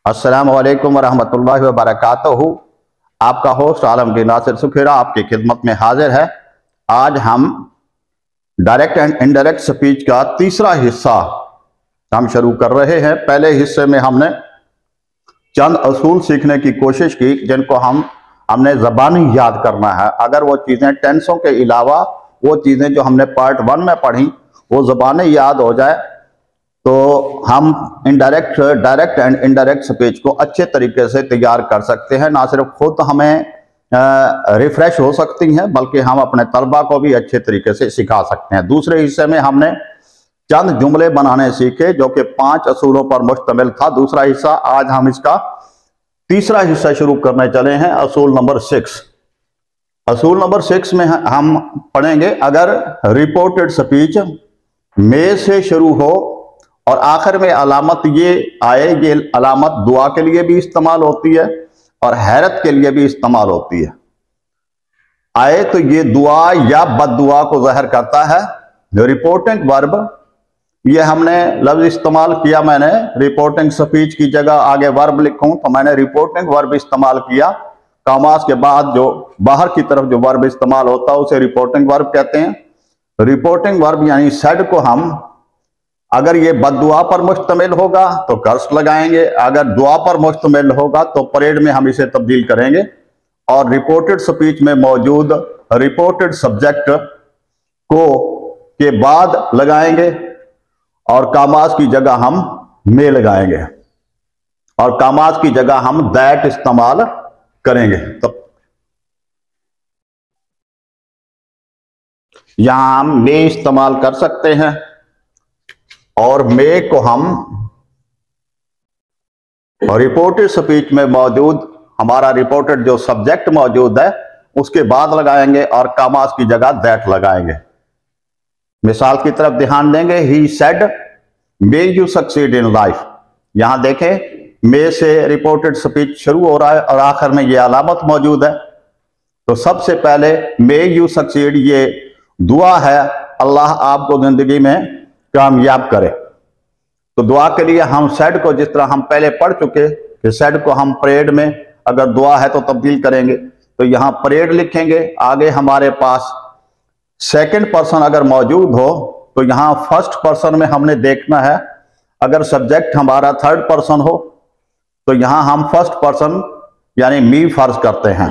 अस्सलाम वालेकुम वरहमतुल्लाहि वबरकातुहू। आपका होस्ट आलमगीर नासिर सुखेरा आपकी खिदमत में हाजिर है। आज हम डायरेक्ट एंड इनडायरेक्ट स्पीच का तीसरा हिस्सा हम शुरू कर रहे हैं। पहले हिस्से में हमने चंद असूल सीखने की कोशिश की जिनको हमने ज़बानी याद करना है। अगर वो चीज़ें टेंसों के अलावा वो चीज़ें जो हमने पार्ट 1 में पढ़ी वो ज़बानी याद हो जाए तो हम डायरेक्ट एंड इनडायरेक्ट स्पीच को अच्छे तरीके से तैयार कर सकते हैं। ना सिर्फ खुद हमें रिफ्रेश हो सकती हैं बल्कि हम अपने तलबा को भी अच्छे तरीके से सिखा सकते हैं। दूसरे हिस्से में हमने चंद जुमले बनाने सीखे जो कि 5 असूलों पर मुश्तमिल था। दूसरा हिस्सा आज हम इसका तीसरा हिस्सा शुरू करने चले हैं, असूल नंबर 6। असूल नंबर 6 में हम पढ़ेंगे, अगर रिपोर्टेड स्पीच में से शुरू हो और आखिर में अलामत ये आए, ये अलामत दुआ के लिए भी इस्तेमाल होती है और हैरत के लिए भी इस्तेमाल होती है, आए तो ये दुआ या बद्दुआ को ज़ाहिर करता है। रिपोर्टिंग वर्ब, ये हमने लफ्ज इस्तेमाल किया, मैंने रिपोर्टिंग स्पीच की जगह आगे वर्ब लिखूं तो मैंने रिपोर्टिंग वर्ब इस्तेमाल किया। कामास के बाद जो बाहर की तरफ जो वर्ब इस्तेमाल होता है उसे रिपोर्टिंग वर्ब कहते हैं। रिपोर्टिंग वर्ब यानी सेड को हम, अगर ये बद्दुआ पर मुश्तमिल होगा तो कर्स लगाएंगे, अगर दुआ पर मुश्तमिल होगा तो परेड में हम इसे तब्दील करेंगे और रिपोर्टेड स्पीच में मौजूद रिपोर्टेड सब्जेक्ट को के बाद लगाएंगे और कामास की जगह हम में लगाएंगे और कामास की जगह हम दैट इस्तेमाल करेंगे। तो यहां हम में इस्तेमाल कर सकते हैं और मे को हम रिपोर्टेड स्पीच में मौजूद हमारा रिपोर्टेड जो सब्जेक्ट मौजूद है उसके बाद लगाएंगे और कामास की जगह दैट लगाएंगे। मिसाल की तरफ ध्यान देंगे, he said may you succeed in life. यहां देखें मे से रिपोर्टेड स्पीच शुरू हो रहा है और आखिर में ये अलामत मौजूद है। तो सबसे पहले मे यू सक्सीड, ये दुआ है अल्लाह आपको जिंदगी में कामयाब करे। तो दुआ के लिए हम सेड को, जिस तरह हम पहले पढ़ चुके कि सेड को हम परेड में अगर दुआ है तो तब्दील करेंगे, तो यहां परेड लिखेंगे। आगे हमारे पास सेकंड पर्सन अगर मौजूद हो तो यहां फर्स्ट पर्सन में हमने देखना है। अगर सब्जेक्ट हमारा थर्ड पर्सन हो तो यहां हम फर्स्ट पर्सन यानी मी फर्ज करते हैं।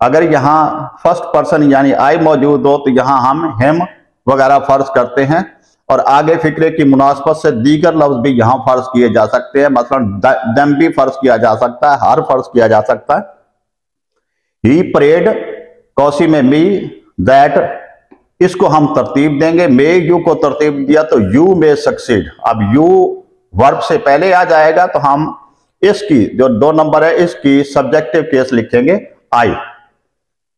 अगर यहां फर्स्ट पर्सन यानी आई मौजूद हो तो यहां हम हिम वगैरह फर्ज करते हैं और आगे फिक्रे की मुनासबत से दीगर लफ्ज भी यहां फर्ज किए जा सकते हैं। मसलन दम भी फर्ज किया जा सकता है, हर फर्ज किया जा सकता है। ही परेड, कौसी में मी, दैट, इसको हम तरतीब देंगे। मे यू को तरतीब दिया तो यू मे सक्सीड। अब यू वर्ब से पहले आ जाएगा तो हम इसकी जो 2 नंबर है इसकी सब्जेक्टिव केस लिखेंगे आई।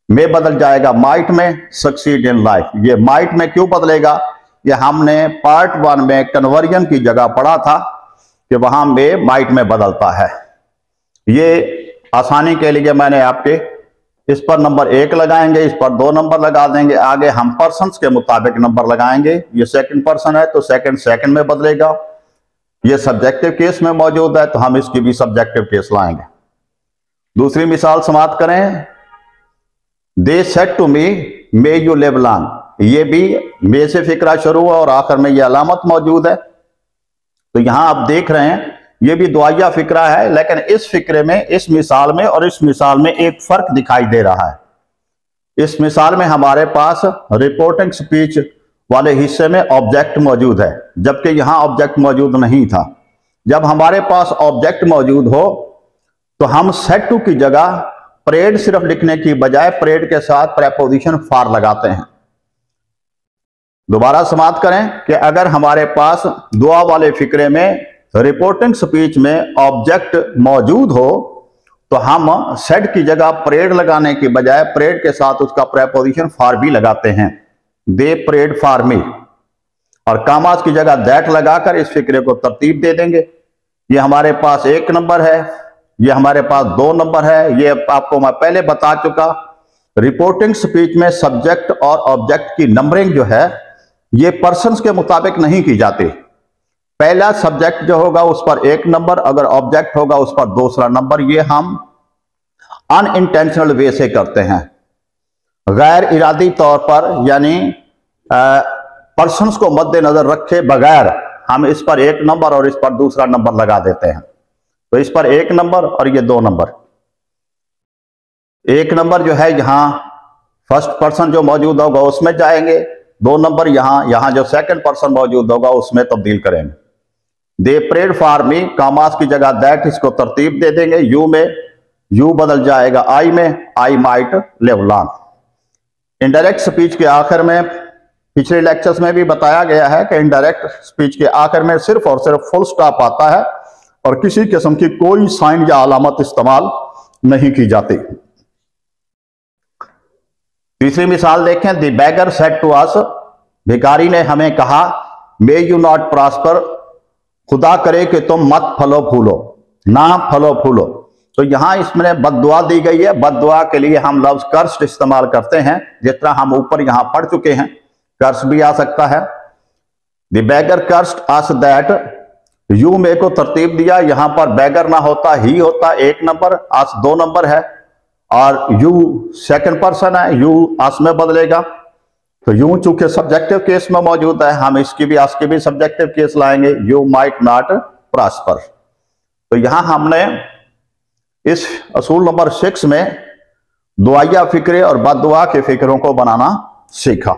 मे बदल जाएगा माइट में, सक्सीड इन लाइफ। ये माइट में क्यों बदलेगा, ये हमने पार्ट 1 में कन्वर्जन की जगह पढ़ा था कि वहां में माइट में बदलता है। ये आसानी के लिए मैंने आपके इस पर नंबर 1 लगाएंगे, इस पर 2 नंबर लगा देंगे। आगे हम पर्सन्स के मुताबिक नंबर लगाएंगे। ये सेकंड पर्सन है तो सेकंड में बदलेगा। ये सब्जेक्टिव केस में मौजूद है तो हम इसकी भी सब्जेक्टिव केस लाएंगे। दूसरी मिसाल समाप्त करें, they said to me may you live long. ये भी मे से फिक्रा शुरू हुआ और आखिर में ये अलामत मौजूद है। तो यहां आप देख रहे हैं ये भी दुआया फिक्रा है, लेकिन इस फिक्रे में, इस मिसाल में और इस मिसाल में एक फर्क दिखाई दे रहा है। इस मिसाल में हमारे पास रिपोर्टिंग स्पीच वाले हिस्से में ऑब्जेक्ट मौजूद है जबकि यहां ऑब्जेक्ट मौजूद नहीं था। जब हमारे पास ऑब्जेक्ट मौजूद हो तो हम सेड टू की जगह परेड सिर्फ लिखने की बजाय परेड के साथ प्रेपोजिशन फॉर लगाते हैं। दोबारा समाप्त करें कि अगर हमारे पास दुआ वाले फिक्रे में रिपोर्टिंग स्पीच में ऑब्जेक्ट मौजूद हो तो हम सेड की जगह परेड लगाने की बजाय परेड के साथ उसका प्रेपोजिशन फॉर भी लगाते हैं। दे परेड फॉर मी, और कामास की जगह दैट लगाकर इस फिक्रे को तरतीब दे देंगे। ये हमारे पास 1 नंबर है, ये हमारे पास 2 नंबर है। ये आपको मैं पहले बता चुका, रिपोर्टिंग स्पीच में सब्जेक्ट और ऑब्जेक्ट की नंबरिंग जो है ये पर्सन्स के मुताबिक नहीं की जाती। पहला सब्जेक्ट जो होगा उस पर 1 नंबर, अगर ऑब्जेक्ट होगा उस पर दूसरा नंबर। ये हम अनइंटेंशनल वे से करते हैं, गैर इरादी तौर पर, यानी पर्सन्स को मद्देनजर रखे बगैर हम इस पर 1 नंबर और इस पर दूसरा नंबर लगा देते हैं। तो इस पर 1 नंबर और ये 2 नंबर। 1 नंबर जो है यहां फर्स्ट पर्सन जो मौजूद होगा उसमें जाएंगे, 2 नंबर यहां जो सेकंड पर्सन मौजूद होगा उसमें तब्दील करेंगे। दे प्रेड फॉर मी, कामास की जगह दैट, इसको तरतीब दे देंगे। यू में यू बदल जाएगा आई में, I might live long. Indirect speech के आखिर में, पिछले लेक्चर्स में भी बताया गया है कि इनडायरेक्ट स्पीच के आखिर में सिर्फ और सिर्फ फुल स्टॉप आता है और किसी किस्म की कोई साइन या अलामत इस्तेमाल नहीं की जाती। तीसरी मिसाल देखें, the beggar said to us, भिखारी ने हमें कहा, मे यू नॉट प्रॉस्पर, खुदा करे कि तुम मत फलो फूलो, ना फलो फूलो। तो यहां इसमें बद्दुआ दी गई है। बद्दुआ के लिए हम लफ्ज कर्स्ड इस्तेमाल करते हैं, जितना हम ऊपर यहां पढ़ चुके हैं। कर्स भी आ सकता है। The beggar cursed us that, you में को तरतीब दिया, यहां पर बेगर ना होता ही होता 1 नंबर, अस 2 नंबर है और यू सेकंड पर्सन है, यू अस में बदलेगा। तो यू चूंकि सब्जेक्टिव केस में मौजूद है, हम इसकी भी अस के भी सब्जेक्टिव केस लाएंगे, यू माइट नॉट प्रॉस्पर। तो यहां हमने इस असूल नंबर 6 में दुआया फिक्रे और बद्दुआ के फिक्रों को बनाना सीखा।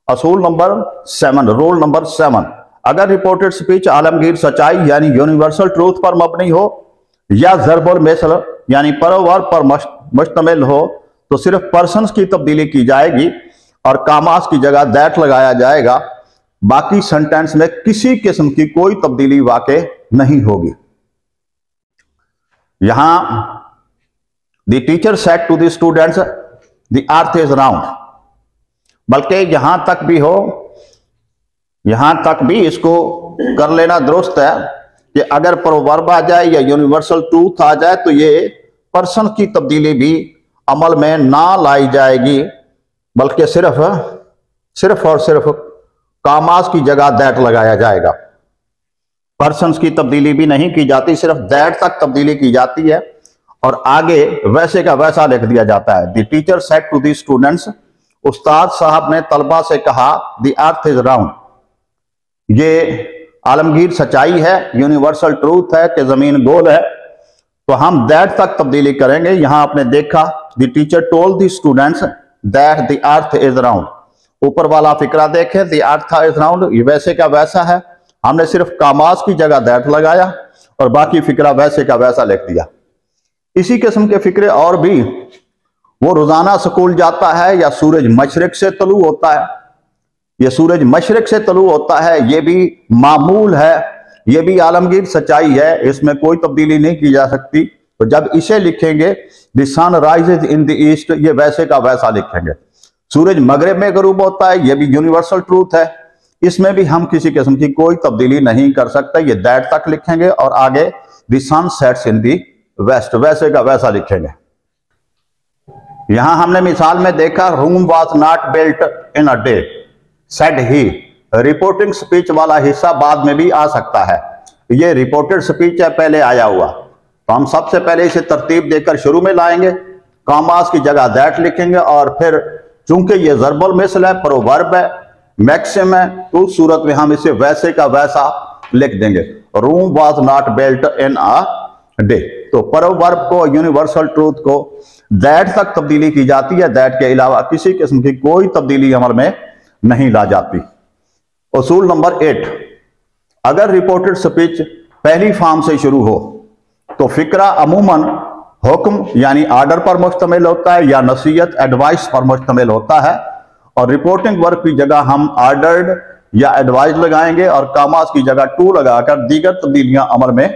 असूल नंबर 7, रूल नंबर 7, अगर रिपोर्टेड स्पीच आलमगीर सच्चाई यानी यूनिवर्सल ट्रूथ पर मबनी हो या ज़र्बुल मिसल यानी परोवर्ब पर मुश्तमिल हो तो सिर्फ पर्सन्स की तब्दीली की जाएगी और कामास की जगह दैट लगाया जाएगा। बाकी सेंटेंस में किसी किस्म की कोई तब्दीली वाक़ई नहीं होगी। यहां the teacher said to the students the earth is round, बल्कि यहां तक भी हो, यहां तक भी इसको कर लेना दुरुस्त है कि अगर प्रोवर्ब आ जाए या यूनिवर्सल ट्रूथ आ जाए तो ये पर्सन की तब्दीली भी अमल में ना लाई जाएगी, बल्कि सिर्फ और सिर्फ कामास की जगह दैट लगाया जाएगा। पर्सन्स की तब्दीली भी नहीं की जाती, सिर्फ दैट तक तब्दीली की जाती है और आगे वैसे का वैसा लिख दिया जाता है। The teacher said to the students, उस्ताद साहब ने तलबा से कहा, द अर्थ इज राउंड, ये आलमगीर सच्चाई है, यूनिवर्सल ट्रूथ है कि जमीन गोल है। तो हम दैट तक तब्दीली करेंगे। यहां आपने देखा, the teacher told the students that the earth is round. ऊपर वाला फिक्रा देखें, द अर्थ इज राउंड, ये वैसे का वैसा है। हमने सिर्फ कामास की जगह दैट लगाया और बाकी फिक्रा वैसे का वैसा लिख दिया। इसी किस्म के फिक्रे और भी, वो रोजाना स्कूल जाता है या सूरज मशरिक से तलू होता है, ये सूरज मशरिक से तलू होता है, ये भी मामूल है, ये भी आलमगीर सच्चाई है, इसमें कोई तब्दीली नहीं की जा सकती। तो जब इसे लिखेंगे the sun rises in the east, ये वैसे का वैसा लिखेंगे। सूरज मगरिब में गरूब होता है, ये भी यूनिवर्सल ट्रूथ है, इसमें भी हम किसी किस्म की कोई तब्दीली नहीं कर सकते, ये दैट तक लिखेंगे और आगे the sun sets in the west, वैसे का वैसा लिखेंगे। यहां हमने मिसाल में देखा, room was not built in a day said he, reporting speech वाला हिस्सा बाद में भी आ सकता है। ये रिपोर्टेड स्पीच है, पहले आया हुआ, तो हम सबसे पहले इसे तरतीब देकर शुरू में लाएंगे, कामास की जगह दैट लिखेंगे और फिर चूंकि ये ज़र्बुल मिसल है, प्रोवर्ब है, मैक्सिम है, तो उस सूरत में हम इसे वैसे का वैसा लिख देंगे। Room was not built in a day, तो प्रोवर्ब को, यूनिवर्सल ट्रूथ को दैट तक तब्दीली की जाती है, दैट के अलावा किसी किस्म की कोई तब्दीली अमल में नहीं ला जाती। उसूल नंबर 8, अगर रिपोर्टेड स्पीच पहली फॉर्म से शुरू हो तो फिक्रा अमूमन हुक्म यानी आर्डर पर मुश्तमिल होता है या नसीहत एडवाइस पर मुश्तमिल होता है और रिपोर्टिंग वर्क की जगह हम आर्डर्ड या एडवाइस लगाएंगे और कामास की जगह टू लगाकर दीगर तब्दीलियां अमल में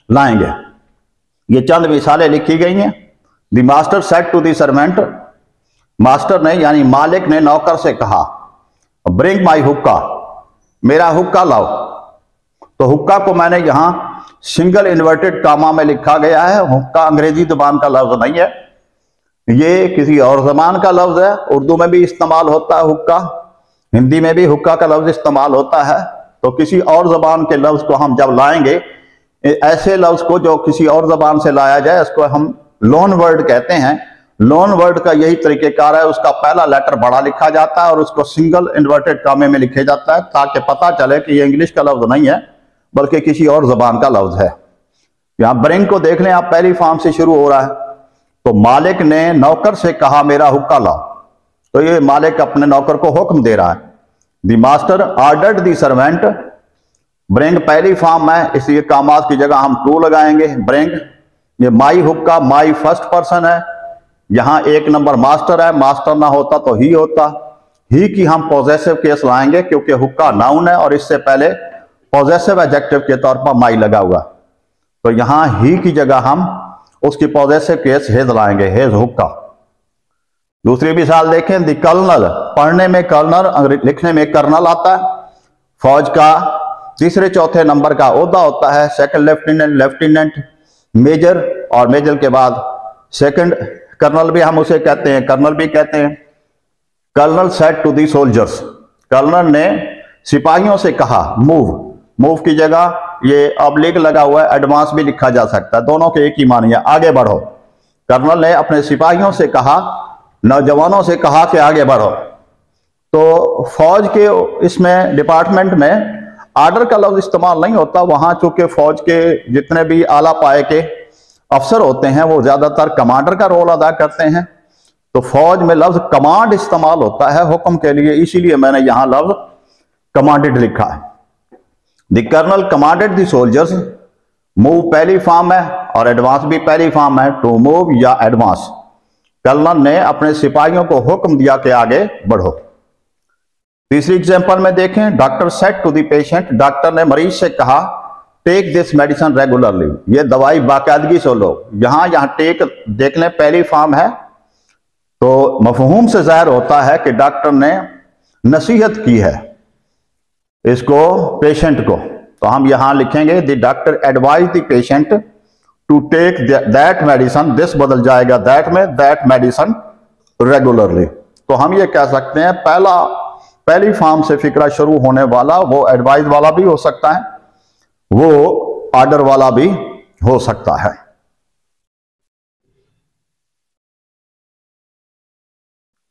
लाएंगे। ये चंद मिसालें लिखी गई हैं। The master said to the servant, master ने यानी मालिक ने नौकर से कहा, ब्रिंग माई हुक्का, मेरा हुक्का लाओ। तो हुक्का को मैंने यहां सिंगल इन्वर्टेड कामा में लिखा गया है। हुक्का अंग्रेजी जबान का लफ्ज नहीं है, ये किसी और जबान का लफ्ज है। उर्दू में भी इस्तेमाल होता है हुक्का, हिंदी में भी हुक्का का लफ्ज इस्तेमाल होता है। तो किसी और जबान के लफ्ज को हम जब लाएंगे, ऐसे लफ्ज को जो किसी और जबान से लाया जाए, इसको हम लोन वर्ड कहते हैं। लोन वर्ड का यही तरीकेकार है, उसका पहला लेटर बड़ा लिखा जाता है और उसको सिंगल इन्वर्टेड कामे में लिखे जाता है, ताकि पता चले कि ये इंग्लिश का लफ्ज नहीं है बल्कि किसी और जबान का लफ्ज है। यहां ब्रिंग को देख लें आप, पहली फॉर्म से शुरू हो रहा है। तो मालिक ने नौकर से कहा मेरा हुक्का लाओ, तो ये मालिक अपने नौकर को हुक्म दे रहा है। The master ordered the servant, bring पहली फॉर्म है इसलिए कामात की जगह हम टू लगाएंगे। ब्रिंग, ये माई हुक्का, माई फर्स्ट पर्सन है, यहां एक नंबर मास्टर है, मास्टर ना होता तो ही होता। ही की हम पॉजेसिव केस लाएंगे क्योंकि हुक्का नाउन है और इससे पहले पॉजेसिव एडजेक्टिव के तौर पर माई लगा हुआ, तो यहां ही की जगह हम उसकी पॉजेसिव केस हेज लाएंगे, हेज हुक्का। दूसरी मिसाल देखें, द कर्नल, पढ़ने में कर्नल, लिखने में कर्नल आता है। फौज का तीसरे चौथे नंबर का ओहदा होता है, सेकंड लेफ्टिनेंट, लेफ्टिनेंट, मेजर, और मेजर के बाद सेकंड कर्नल भी हम उसे कहते हैं, कर्नल भी कहते हैं। Colonel said to the soldiers, colonel ने सिपाहियों से कहा। मूव, मूव की जगह ये ऑब्लिक लगा हुआ है, एडवांस भी लिखा जा सकता है, दोनों के एक ही मानी है, आगे बढ़ो। कर्नल ने अपने सिपाहियों से कहा, नौजवानों से कहा कि आगे बढ़ो। तो फौज के इसमें डिपार्टमेंट में आर्डर का लफ्ज इस्तेमाल नहीं होता, वहां चूंकि फौज के जितने भी आला पाए के अफसर होते हैं वो ज्यादातर कमांडर का रोल अदा करते हैं, तो फौज में लफ्ज कमांड इस्तेमाल होता है हुक्म के लिए, इसीलिए मैंने यहां लफ्ज कमांडेड लिखा है। The colonel commanded the soldiers, move पहली फॉर्म है और एडवांस भी पहली फॉर्म है, टू मूव या एडवांस। कर्नल ने अपने सिपाहियों को हुक्म दिया कि आगे बढ़ो। तीसरी एग्जांपल में देखें, doctor said to the patient, doctor ने मरीज से कहा टेक दिस मेडिसिन रेगुलरली, ये दवाई बाकायदगी से लो। यहां टेक देख लें पहली फॉर्म है, तो मफहूम से जाहिर होता है कि डॉक्टर ने नसीहत की है इसको पेशेंट को, तो हम यहां लिखेंगे the doctor advise the patient to take that medicine, this बदल जाएगा दैट में, दैट मेडिसिन रेगुलरली। तो हम ये कह सकते हैं पहली फॉर्म से फिक्रा शुरू होने वाला वो एडवाइज वाला भी हो सकता है, वो ऑर्डर वाला भी हो सकता है।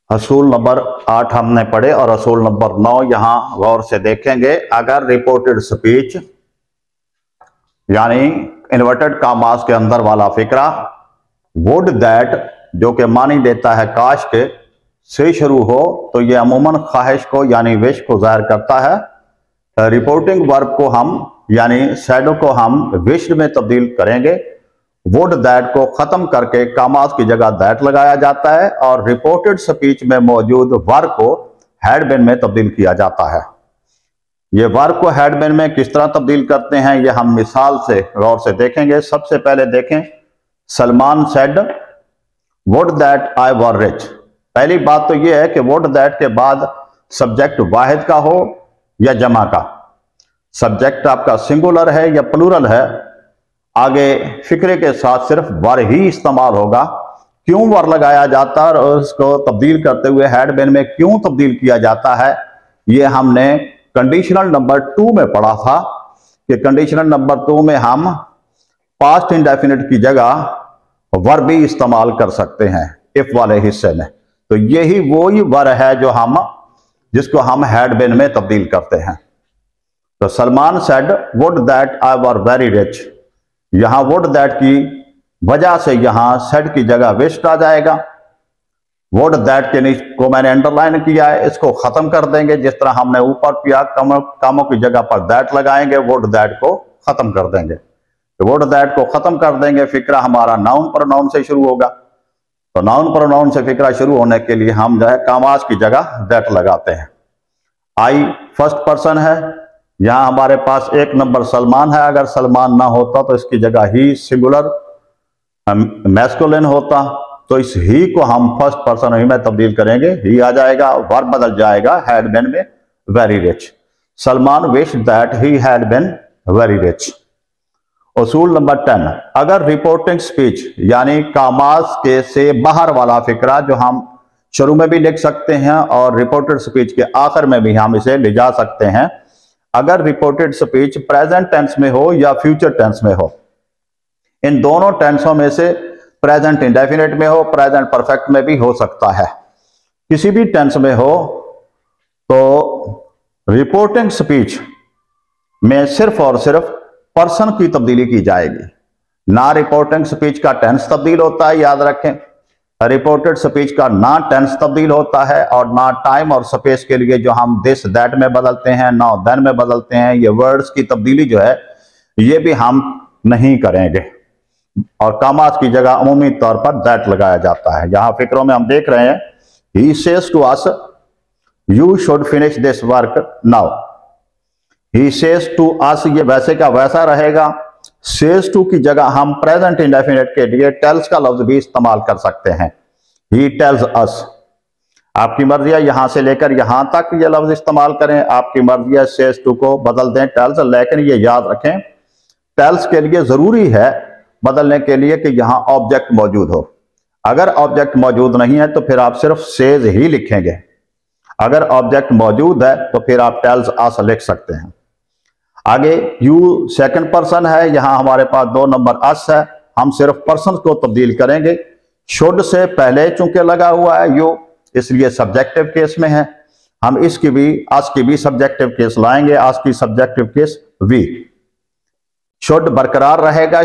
असूल नंबर 8 हमने पढ़े और असूल नंबर 9 यहां गौर से देखेंगे। अगर रिपोर्टेड स्पीच यानी इन्वर्टेड कामास के अंदर वाला फिक्रा वुड दैट जो कि मानी देता है काश के से शुरू हो, तो यह अमूमन ख्वाहिश को यानी विश को जाहिर करता है। रिपोर्टिंग वर्ब को हम यानी सैडो को हम विश्ड में तब्दील करेंगे। वुड दैट को खत्म करके कामात की जगह दैट लगाया जाता है और रिपोर्टेड स्पीच में मौजूद वर्ब को हैड बीन में तब्दील किया जाता है। ये वर्ब को हैड बीन में किस तरह तब्दील करते हैं ये हम मिसाल से गौर से देखेंगे। सबसे पहले देखें, Salman said would that I were rich. पहली बात तो यह है कि वुड दैट के बाद सब्जेक्ट वाहिद का हो या जमा का। सब्जेक्ट आपका सिंगुलर है या प्लूरल है, आगे फिक्रे के साथ सिर्फ वर ही इस्तेमाल होगा। क्यों वर लगाया जाता है और उसको तब्दील करते हुए हैड बीन में क्यों तब्दील किया जाता है, ये हमने कंडीशनल नंबर 2 में पढ़ा था कि कंडीशनल नंबर 2 में हम पास्ट इंडेफिनिट की जगह वर भी इस्तेमाल कर सकते हैं इफ वाले हिस्से में। तो यही वही वर है जो जिसको हम हैड बीन में तब्दील करते हैं। तो Salman said would that I were very rich, यहां वुड दैट की वजह से यहां सेड की जगह विश्ड आ जाएगा। वुड दैट के को मैंने अंडरलाइन किया है, इसको खत्म कर देंगे जिस तरह हमने ऊपर किया, कामों की जगह पर दैट लगाएंगे, वुड दैट को खत्म कर देंगे। तो वुड दैट को खत्म कर देंगे, फिक्रा हमारा नाउन प्रोनाउन से शुरू होगा। तो नाउन प्रोनाउन से फिक्रा शुरू होने के लिए हम जो है कामास की जगह दैट लगाते हैं। आई फर्स्ट पर्सन है, यहां हमारे पास एक नंबर सलमान है, अगर सलमान ना होता तो इसकी जगह ही सिंगुलर मैस्कुलिन होता, तो इस ही को हम फर्स्ट पर्सन ही में तब्दील करेंगे, ही आ जाएगा, वर्ब बदल जाएगा हैड बीन में very rich. Salman wish that he had been very rich. उसूल नंबर 10, अगर रिपोर्टिंग स्पीच यानी कामास के से बाहर वाला फिक्रा जो हम शुरू में भी लिख सकते हैं और रिपोर्टेड स्पीच के आखिर में भी हम इसे ले जा सकते हैं, अगर रिपोर्टेड स्पीच प्रेजेंट टेंस में हो या फ्यूचर टेंस में हो। इन दोनों टेंसों में से प्रेजेंट इंडेफिनिट में हो, प्रेजेंट परफेक्ट में भी हो सकता है। किसी भी टेंस में हो तो रिपोर्टिंग स्पीच में सिर्फ और सिर्फ पर्सन की तब्दीली की जाएगी, ना रिपोर्टिंग स्पीच का टेंस तब्दील होता है। याद रखें, रिपोर्टेड स्पीच का ना टेंस तब्दील होता है और ना टाइम और स्पेस के लिए जो हम दिस दैट में बदलते हैं, नाउ देन में बदलते हैं, ये वर्ड्स की तब्दीली जो है ये भी हम नहीं करेंगे। और कामास की जगह अमूमी तौर पर दैट लगाया जाता है। यहां फिक्रों में हम देख रहे हैं, he says to us you should finish this work now. He says to us, ये वैसे का वैसा रहेगा। सेज टू की जगह हम प्रेजेंट इंडेफिनिट के लिए टेल्स का लफ्ज भी इस्तेमाल कर सकते हैं। ही टेल्स अस, आपकी मर्जी है यहां से लेकर यहां तक ये लफ्ज इस्तेमाल करें, आपकी मर्जी है सेज टू को बदल दें टेल्स। लेकिन ये याद रखें, टेल्स के लिए जरूरी है बदलने के लिए कि यहां ऑब्जेक्ट मौजूद हो। अगर ऑब्जेक्ट मौजूद नहीं है तो फिर आप सिर्फ सेज ही लिखेंगे। अगर ऑब्जेक्ट मौजूद है तो फिर आप टेल्स अस लिख सकते हैं। आगे यू सेकंड पर्सन है, यहां हमारे पास 2 नंबर अस है, हम सिर्फ पर्सन को तब्दील करेंगे। शुड से पहले चूंकि लगा हुआ है यू, इसलिए सब्जेक्टिव केस में है। हम इसकी भी अस की भी सब्जेक्टिव केस लाएंगे, अस की सब्जेक्टिव केस वी। शुड बरकरार रहेगा,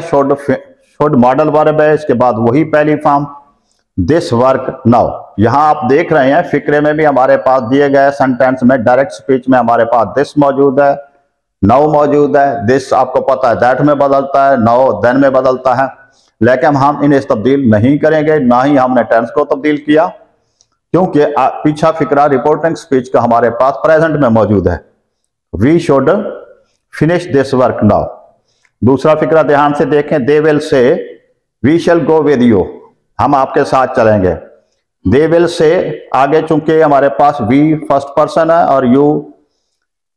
शुड मॉडल वर्ब है, इसके बाद वही पहली फॉर्म दिस वर्क नाउ। यहां आप देख रहे हैं फिक्रे में भी हमारे पास दिए गए सेंटेंस में डायरेक्ट स्पीच में हमारे पास दिस मौजूद है, नाउ मौजूद है। दिस आपको पता है दैट में बदलता है, नाउ देन में बदलता है। लेकिन हम इन्हें तब्दील नहीं करेंगे, ना ही हमने टेंस को तब्दील किया, क्योंकि पीछा फिक्रा रिपोर्टिंग स्पीच का हमारे पास प्रेजेंट में मौजूद है। We should finish this work now. दूसरा फिक्रा ध्यान से देखें, they will say we shall go with you, हम आपके साथ चलेंगे। दे विल से आगे चूंकि हमारे पास वी फर्स्ट पर्सन है और यू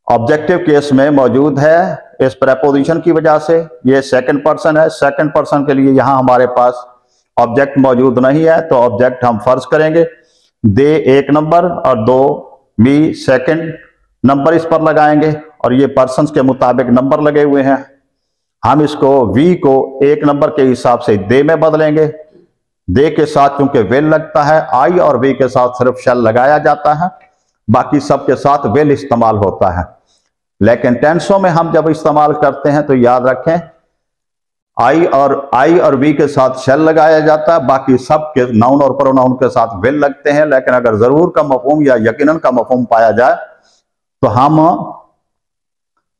ऑब्जेक्टिव केस में मौजूद है इस प्रेपोजिशन की वजह से, ये सेकंड पर्सन है। सेकंड पर्सन के लिए यहां हमारे पास ऑब्जेक्ट मौजूद नहीं है तो ऑब्जेक्ट हम फर्ज करेंगे। दे 1 नंबर और 2 मी सेकंड नंबर इस पर लगाएंगे और ये पर्सन्स के मुताबिक नंबर लगे हुए हैं। हम इसको वी को 1 नंबर के हिसाब से दे में बदलेंगे। दे के साथ चूंकि विल लगता है, आई और वी के साथ सिर्फ शैल लगाया जाता है, बाकी सब के साथ विल इस्तेमाल होता है। लेकिन टेंसों में हम जब इस्तेमाल करते हैं तो याद रखें आई और वी के साथ शैल लगाया जाता है, बाकी सब के नाउन और प्रोनाउन के साथ विल लगते हैं। लेकिन अगर जरूर का मफहूम या यकीनन का मफहूम पाया जाए तो हम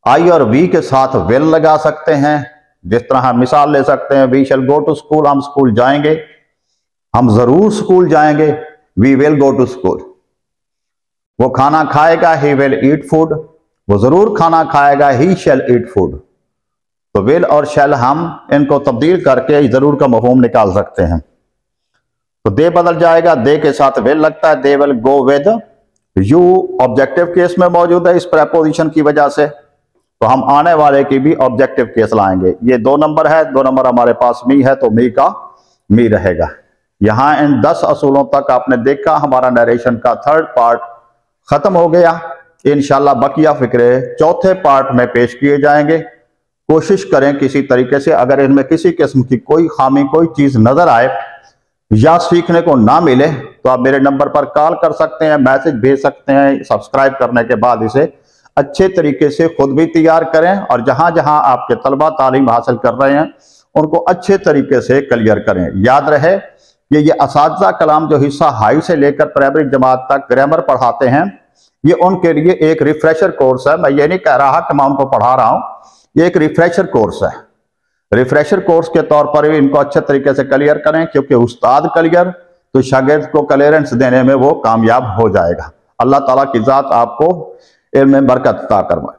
आई और वी के साथ विल लगा सकते हैं। जिस तरह हम मिसाल ले सकते हैं, we shall go to school, हम स्कूल जाएंगे, हम जरूर स्कूल जाएंगे, we will go to school. वो खाना खाएगा, ही विल ईट फूड, वो जरूर खाना खाएगा, ही शैल ईट फूड। तो विल और शैल हम इनको तब्दील करके जरूर का मफहूम निकाल सकते हैं। तो दे बदल जाएगा, दे के साथ विल लगता है, they will go with you objective case में मौजूद है इस प्रेपोजिशन की वजह से, तो हम आने वाले की भी ऑब्जेक्टिव केस लाएंगे। ये 2 नंबर है, 2 नंबर हमारे पास मी है तो मी का मी रहेगा। यहां इन 10 असूलों तक आपने देखा, हमारा नरेशन का 3rd पार्ट खत्म हो गया। इंशाल्लाह बकिया फिक्रे 4थे पार्ट में पेश किए जाएंगे। कोशिश करें किसी तरीके से, अगर इनमें किसी किस्म की कोई खामी, कोई चीज नजर आए या सीखने को ना मिले तो आप मेरे नंबर पर कॉल कर सकते हैं, मैसेज भेज सकते हैं। सब्सक्राइब करने के बाद इसे अच्छे तरीके से खुद भी तैयार करें और जहां जहां आपके तलबा तालीम हासिल कर रहे हैं उनको अच्छे तरीके से क्लियर करें। याद रहे कि ये असातिज़ा कलाम जो हिस्सा हाई से लेकर प्राइमरी जमात तक ग्रामर पढ़ाते हैं, ये उनके लिए एक रिफ्रेशर कोर्स है। मैं ये नहीं कह रहा कि मैं उनको पढ़ा रहा हूं, ये एक रिफ्रेशर कोर्स है। रिफ्रेशर कोर्स के तौर पर भी इनको अच्छे तरीके से क्लियर करें, क्योंकि उस्ताद क्लियर तो शागिर्द को क्लियरेंस देने में वो कामयाब हो जाएगा। अल्लाह ताला की जात आपको इल्म में बरकत अता फरमाए।